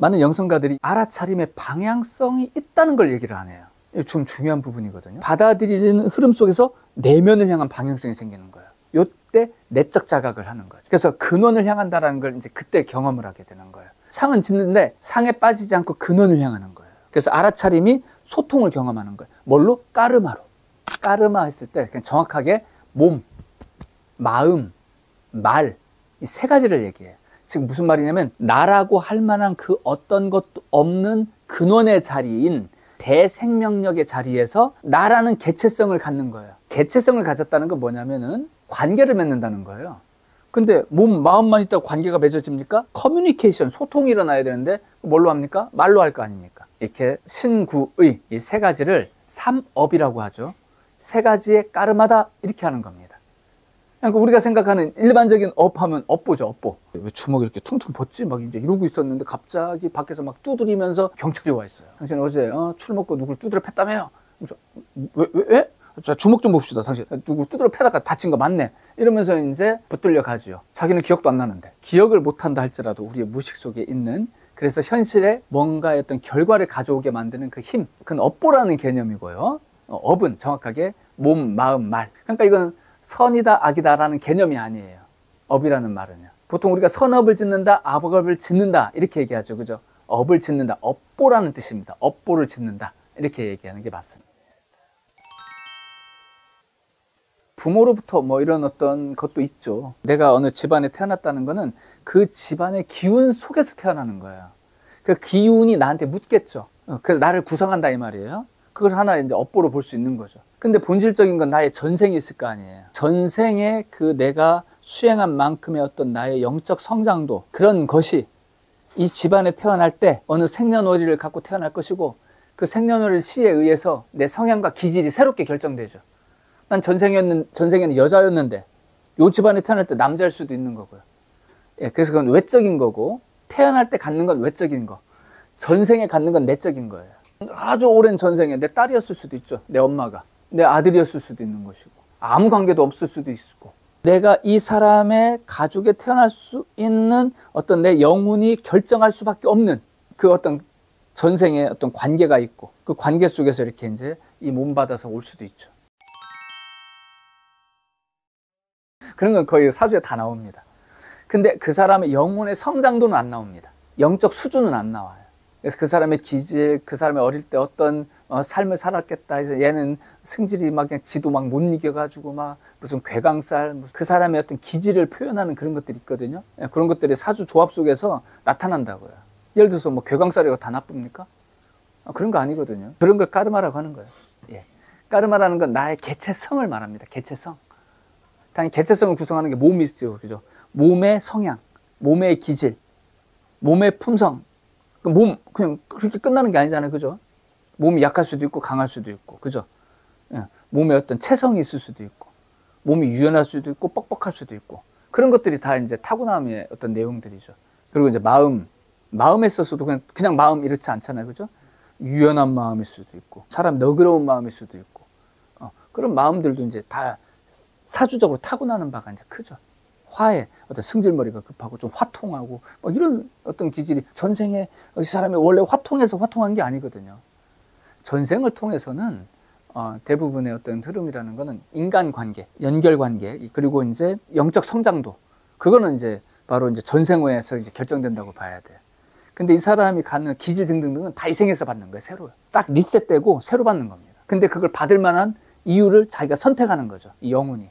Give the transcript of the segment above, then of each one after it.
많은 영성가들이 알아차림의 방향성이 있다는 걸 얘기를 안 해요. 이게 좀 중요한 부분이거든요. 받아들이는 흐름 속에서 내면을 향한 방향성이 생기는 거예요. 요때 내적 자각을 하는 거죠. 그래서 근원을 향한다는 걸 이제 그때 경험을 하게 되는 거예요. 상은 짓는데 상에 빠지지 않고 근원을 향하는 거예요. 그래서 알아차림이 소통을 경험하는 거예요. 뭘로? 까르마로. 까르마 했을 때 그냥 정확하게 몸, 마음, 말, 이 세 가지를 얘기해요. 지금 무슨 말이냐면 나라고 할 만한 그 어떤 것도 없는 근원의 자리인 대생명력의 자리에서 나라는 개체성을 갖는 거예요. 개체성을 가졌다는 건 뭐냐면은 관계를 맺는다는 거예요. 근데 몸, 마음만 있다고 관계가 맺어집니까? 커뮤니케이션, 소통이 일어나야 되는데 뭘로 합니까? 말로 할 거 아닙니까? 이렇게 신구의 이 세 가지를 삼업이라고 하죠. 세 가지의 까르마다 이렇게 하는 겁니다. 그러니까 우리가 생각하는 일반적인 업하면 업보죠, 업보. 왜 주먹 이렇게 퉁퉁 벗지? 막 이제 이러고 있었는데 갑자기 밖에서 막 두드리면서 경찰이 와 있어요. 당신 어제 술 먹고 누굴 두드려 팼다며요? 왜? 자, 주먹 좀 봅시다. 당신 누구 두드려 패다가 다친 거 맞네. 이러면서 이제 붙들려 가지요. 자기는 기억도 안 나는데. 기억을 못한다 할지라도 우리의 무의식 속에 있는, 그래서 현실에 뭔가의 어떤 결과를 가져오게 만드는 그 힘, 그건 업보라는 개념이고요. 업은 정확하게 몸, 마음, 말. 그러니까 이건 선이다 악이다라는 개념이 아니에요. 업이라는 말은요. 보통 우리가 선업을 짓는다, 악업을 짓는다 이렇게 얘기하죠. 그죠? 업을 짓는다, 업보라는 뜻입니다. 업보를 짓는다 이렇게 얘기하는 게 맞습니다. 부모로부터 뭐 이런 어떤 것도 있죠. 내가 어느 집안에 태어났다는 거는 그 집안의 기운 속에서 태어나는 거예요. 그 기운이 나한테 묻겠죠. 그래서 나를 구성한다 이 말이에요. 그걸 하나 이제 업보로 볼 수 있는 거죠. 근데 본질적인 건 나의 전생이 있을 거 아니에요. 전생에 그 내가 수행한 만큼의 어떤 나의 영적 성장도, 그런 것이 이 집안에 태어날 때 어느 생년월일을 갖고 태어날 것이고, 그 생년월일 시에 의해서 내 성향과 기질이 새롭게 결정되죠. 난 전생에는 여자였는데 요 집안에 태어날 때 남자일 수도 있는 거고요. 예, 그래서 그건 외적인 거고, 태어날 때 갖는 건 외적인 거, 전생에 갖는 건 내적인 거예요. 아주 오랜 전생에 내 딸이었을 수도 있죠. 내 엄마가. 내 아들이었을 수도 있는 것이고, 아무 관계도 없을 수도 있고, 내가 이 사람의 가족에 태어날 수 있는 어떤 내 영혼이 결정할 수밖에 없는 그 어떤 전생의 어떤 관계가 있고, 그 관계 속에서 이렇게 이제 이 몸 받아서 올 수도 있죠. 그런 건 거의 사주에 다 나옵니다. 근데 그 사람의 영혼의 성장도는 안 나옵니다. 영적 수준은 안 나와요. 그래서 그 사람의 기질, 그 사람의 어릴 때 어떤 삶을 살았겠다 해서 얘는 승질이 막 그냥 지도 막 못 이겨가지고 막 무슨 괴강살, 그 사람의 어떤 기질을 표현하는 그런 것들이 있거든요. 그런 것들이 사주 조합 속에서 나타난다고요. 예를 들어서 뭐 괴강살이가 다 나쁩니까? 그런 거 아니거든요. 그런 걸 까르마라고 하는 거예요. 예. 까르마라는 건 나의 개체성을 말합니다. 개체성. 당연히 개체성을 구성하는 게 몸이 있죠. 그죠? 몸의 성향, 몸의 기질, 몸의 품성. 몸, 그냥 그렇게 끝나는 게 아니잖아요. 그죠? 몸이 약할 수도 있고 강할 수도 있고, 그죠? 예. 몸에 어떤 체성이 있을 수도 있고, 몸이 유연할 수도 있고, 뻑뻑할 수도 있고, 그런 것들이 다 이제 타고남의 어떤 내용들이죠. 그리고 이제 마음에 있어서도 그냥 마음 이렇지 않잖아요. 그죠? 유연한 마음일 수도 있고, 사람 너그러운 마음일 수도 있고, 그런 마음들도 이제 다 사주적으로 타고나는 바가 이제 크죠. 화해, 어떤 승질머리가 급하고 좀 화통하고, 뭐 이런 어떤 기질이 전생에 이 사람이 원래 화통해서 화통한 게 아니거든요. 전생을 통해서는 대부분의 어떤 흐름이라는 거는 인간관계, 연결관계, 그리고 이제 영적 성장도, 그거는 이제 바로 이제 전생에서 이제 결정된다고 봐야 돼요. 근데 이 사람이 갖는 기질 등등등은 다 이 생에서 받는 거예요. 새로. 딱 리셋되고 새로 받는 겁니다. 근데 그걸 받을 만한 이유를 자기가 선택하는 거죠. 이 영혼이.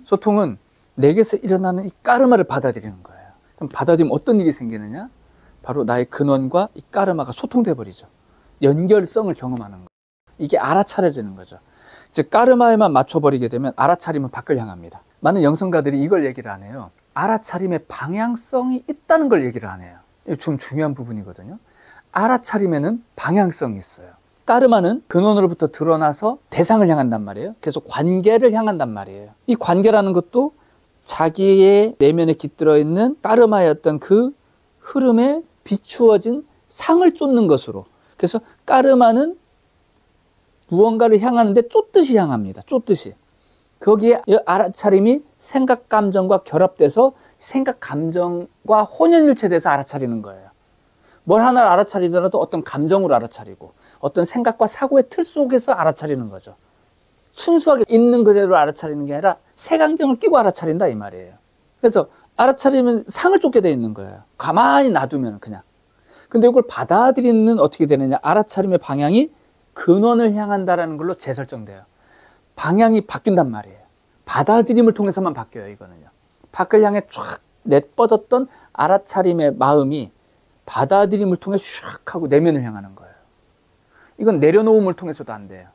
소통은 내게서 일어나는 이 까르마를 받아들이는 거예요. 그럼 받아들이면 어떤 일이 생기느냐? 바로 나의 근원과 이 까르마가 소통돼 버리죠. 연결성을 경험하는 거예요. 이게 알아차려지는 거죠. 즉 까르마에만 맞춰버리게 되면 알아차림은 밖을 향합니다. 많은 영성가들이 이걸 얘기를 안 해요. 알아차림의 방향성이 있다는 걸 얘기를 안 해요. 이게 좀 중요한 부분이거든요. 알아차림에는 방향성이 있어요. 까르마는 근원으로부터 드러나서 대상을 향한단 말이에요. 계속 관계를 향한단 말이에요. 이 관계라는 것도 자기의 내면에 깃들어 있는 까르마의 어떤 그 흐름에 비추어진 상을 쫓는 것으로. 그래서 까르마는 무언가를 향하는데 쫓듯이 향합니다. 쫓듯이. 거기에 알아차림이 생각, 감정과 결합돼서 생각, 감정과 혼연일체돼서 알아차리는 거예요. 뭘 하나를 알아차리더라도 어떤 감정으로 알아차리고 어떤 생각과 사고의 틀 속에서 알아차리는 거죠. 순수하게 있는 그대로 알아차리는 게 아니라 색안경을 끼고 알아차린다 이 말이에요. 그래서 알아차리면 상을 쫓게 돼 있는 거예요. 가만히 놔두면 그냥. 근데 이걸 받아들이는 어떻게 되느냐. 알아차림의 방향이 근원을 향한다라는 걸로 재설정돼요. 방향이 바뀐단 말이에요. 받아들임을 통해서만 바뀌어요, 이거는요. 밖을 향해 쫙 내뻗었던 알아차림의 마음이 받아들임을 통해 슉 하고 내면을 향하는 거예요. 이건 내려놓음을 통해서도 안 돼요.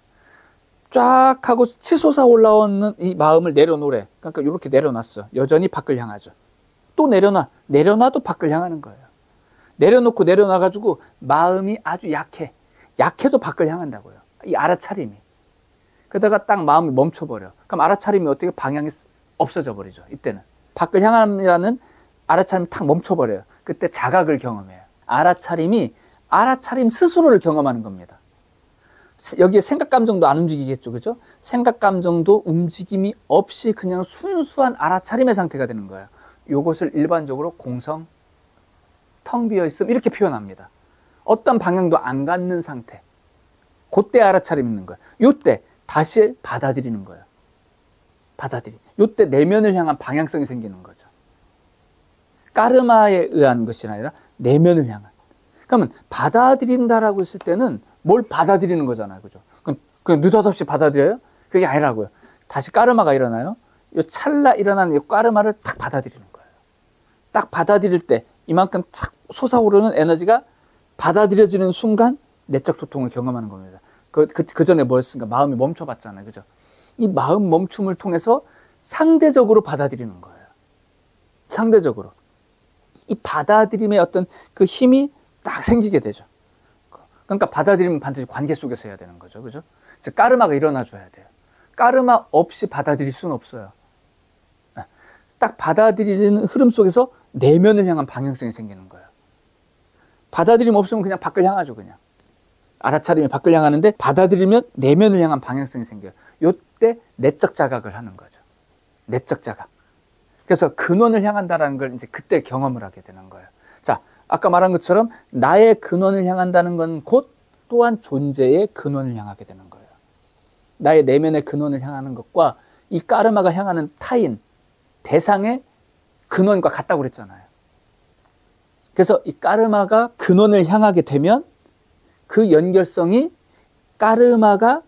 쫙 하고 치솟아 올라오는 이 마음을 내려놓으래. 그러니까 이렇게 내려놨어. 여전히 밖을 향하죠. 또 내려놔. 내려놔도 밖을 향하는 거예요. 내려놓고 내려놔가지고 마음이 아주 약해. 약해도 밖을 향한다고요. 이 알아차림이. 그러다가 딱 마음이 멈춰버려. 그럼 알아차림이 어떻게 방향이 없어져 버리죠. 이때는. 밖을 향함이라는 알아차림이 탁 멈춰버려요. 그때 자각을 경험해요. 알아차림이 알아차림 스스로를 경험하는 겁니다. 여기에 생각, 감정도 안 움직이겠죠. 그죠? 생각, 감정도 움직임이 없이 그냥 순수한 알아차림의 상태가 되는 거예요. 이것을 일반적으로 공성, 텅 비어있음 이렇게 표현합니다. 어떤 방향도 안 갖는 상태. 그때 알아차림 있는 거예요. 이때 다시 받아들이는 거예요. 받아들이. 이때 내면을 향한 방향성이 생기는 거죠. 까르마에 의한 것이 아니라 내면을 향한. 그러면 받아들인다라고 했을 때는 뭘 받아들이는 거잖아요. 그죠? 그냥 느닷없이 받아들여요? 그게 아니라고요. 다시 까르마가 일어나요. 이 찰나 일어나는 이 까르마를 딱 받아들이는 거예요. 딱 받아들일 때 이만큼 착 솟아오르는 에너지가 받아들여지는 순간 내적 소통을 경험하는 겁니다. 그 전에 뭐였습니까? 마음이 멈춰봤잖아요. 그죠? 이 마음 멈춤을 통해서 상대적으로 받아들이는 거예요. 상대적으로. 이 받아들임의 어떤 그 힘이 딱 생기게 되죠. 그러니까 받아들이면 반드시 관계 속에서 해야 되는 거죠. 그죠? 즉, 까르마가 일어나줘야 돼요. 까르마 없이 받아들일 수는 없어요. 딱 받아들이는 흐름 속에서 내면을 향한 방향성이 생기는 거예요. 받아들임 없으면 그냥 밖을 향하죠, 그냥. 알아차림이 밖을 향하는데 받아들이면 내면을 향한 방향성이 생겨요. 이때 내적 자각을 하는 거죠. 내적 자각. 그래서 근원을 향한다라는 걸 이제 그때 경험을 하게 되는 거예요. 자, 아까 말한 것처럼 나의 근원을 향한다는 건 곧 또한 존재의 근원을 향하게 되는 거예요. 나의 내면의 근원을 향하는 것과 이 까르마가 향하는 타인, 대상의 근원과 같다고 그랬잖아요. 그래서 이 까르마가 근원을 향하게 되면 그 연결성이 까르마가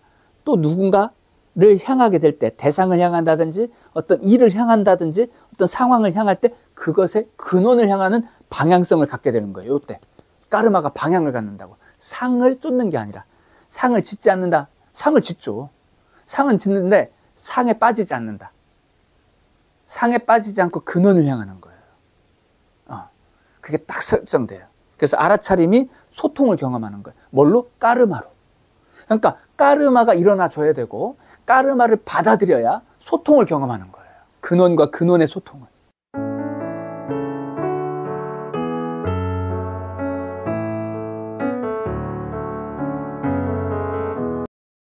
또 누군가를 향하게 될 때, 대상을 향한다든지 어떤 일을 향한다든지 어떤 상황을 향할 때 그것의 근원을 향하는 방향성을 갖게 되는 거예요. 이때 까르마가 방향을 갖는다고. 상을 쫓는 게 아니라. 상을 짓지 않는다. 상을 짓죠. 상은 짓는데 상에 빠지지 않는다. 상에 빠지지 않고 근원을 향하는 거예요. 그게 딱 설정돼요. 그래서 알아차림이 소통을 경험하는 거예요. 뭘로? 까르마로. 그러니까 까르마가 일어나 줘야 되고 까르마를 받아들여야 소통을 경험하는 거예요. 근원과 근원의 소통을.